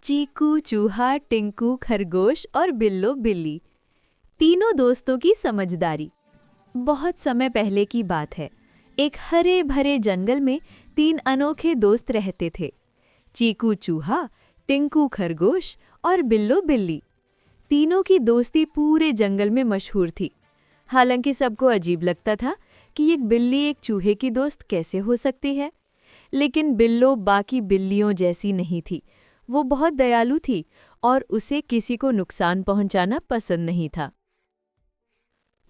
चीकू, चूहा, टिंकू, खरगोश और बिल्लो बिल्ली, तीनों दोस्तों की समझदारी। बहुत समय पहले की बात है। एक हरे भरे जंगल में तीन अनोखे दोस्त रहते थे। चीकू चूहा, टिंकू खरगोश और बिल्लो बिल्ली। तीनों की दोस्ती पूरे जंगल में मशहूर थी। हालांकि सबको अजीब लगता था कि एक बिल्ली एक चूहे की दोस्त कैसे हो सकती है। लेकिन बिल्लो बाकी बिल्लियों जैसी नहीं थी। वो बहुत दयालु थी और उसे किसी को नुकसान पहुंचाना पसंद नहीं था।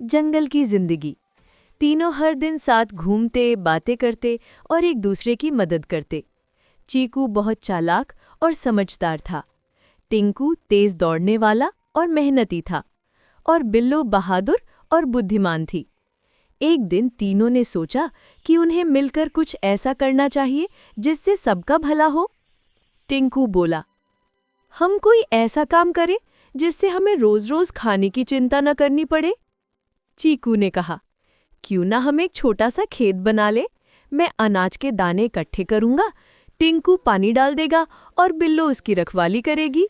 जंगल की जिंदगी। तीनों हर दिन साथ घूमते, बातें करते और एक दूसरे की मदद करते। चीकू बहुत चालाक और समझदार था। टिंकू तेज दौड़ने वाला और मेहनती था और बिल्लो बहादुर और बुद्धिमान थी। एक दिन तीनों ने सोचा कि उन्हें मिलकर कुछ ऐसा करना चाहिए जिससे सबका भला हो। टिंकू बोला, हम कोई ऐसा काम करें जिससे हमें रोज-रोज खाने की चिंता न करनी पड़े। चीकू ने कहा, क्यों ना हम एक छोटा सा खेत बना ले। मैं अनाज के दाने इकट्ठे करूंगा, टिंकू पानी डाल देगा और बिल्लो उसकी रखवाली करेगी।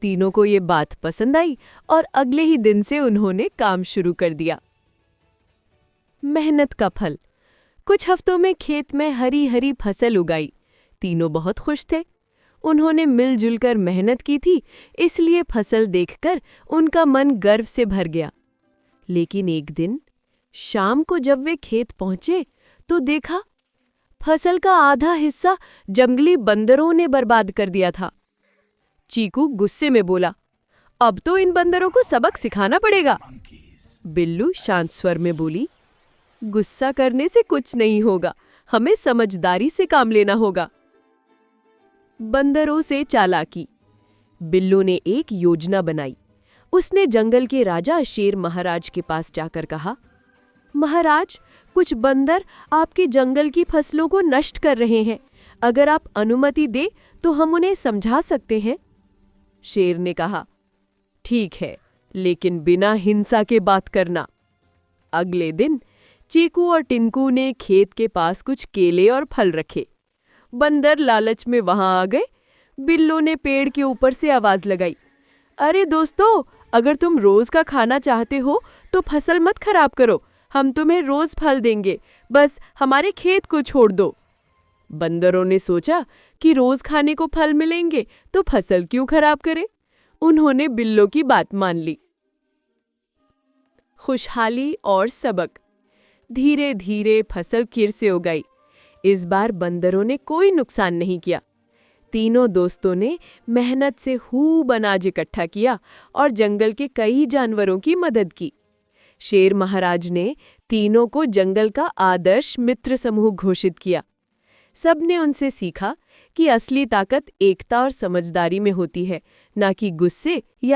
तीनों को ये बात पसंद आई और अगले ही दिन से उन्होंने काम शुरू कर दिया। मेहनत का फल। कुछ हफ्तों में खेत में हरी हरी फसल उगाई। तीनों बहुत खुश थे। उन्होंने मिलजुल कर मेहनत की थी, इसलिए फसल देखकर उनका मन गर्व से भर गया। लेकिन एक दिन शाम को जब वे खेत पहुंचे तो देखा फसल का आधा हिस्सा जंगली बंदरों ने बर्बाद कर दिया था। चीकू गुस्से में बोला, अब तो इन बंदरों को सबक सिखाना पड़ेगा। बिल्लू शांत स्वर में बोली, गुस्सा करने से कुछ नहीं होगा, हमें समझदारी से काम लेना होगा। बंदरों से चालाकी। बिल्लू ने एक योजना बनाई। उसने जंगल के राजा शेर महाराज के पास जाकर कहा, महाराज, कुछ बंदर आपके जंगल की फसलों को नष्ट कर रहे हैं। अगर आप अनुमति दे तो हम उन्हें समझा सकते हैं। शेर ने कहा, ठीक है, लेकिन बिना हिंसा के बात करना। अगले दिन चीकू और टिंकू ने खेत के पास कुछ केले और फल रखे। बंदर लालच में वहां आ गए। बिल्लो ने पेड़ के ऊपर से आवाज लगाई, अरे दोस्तों, अगर तुम रोज का खाना चाहते हो तो फसल मत खराब करो, हम तुम्हें रोज फल देंगे, बस हमारे खेत को छोड़ दो। बंदरों ने सोचा कि रोज खाने को फल मिलेंगे तो फसल क्यों खराब करे। उन्होंने बिल्लो की बात मान ली। खुशहाली और सबक। धीरे धीरे फसल फिर से उगाई। इस बार बंदरों ने कोई नुकसान नहीं किया। तीनों दोस्तों ने मेहनत से खूब अनाज इकट्ठा किया और जंगल के कई जानवरों की मदद की। शेर महाराज ने तीनों को जंगल का आदर्श मित्र समूह घोषित किया। सबने उनसे सीखा कि असली ताकत एकता और समझदारी में होती है, ना कि गुस्से या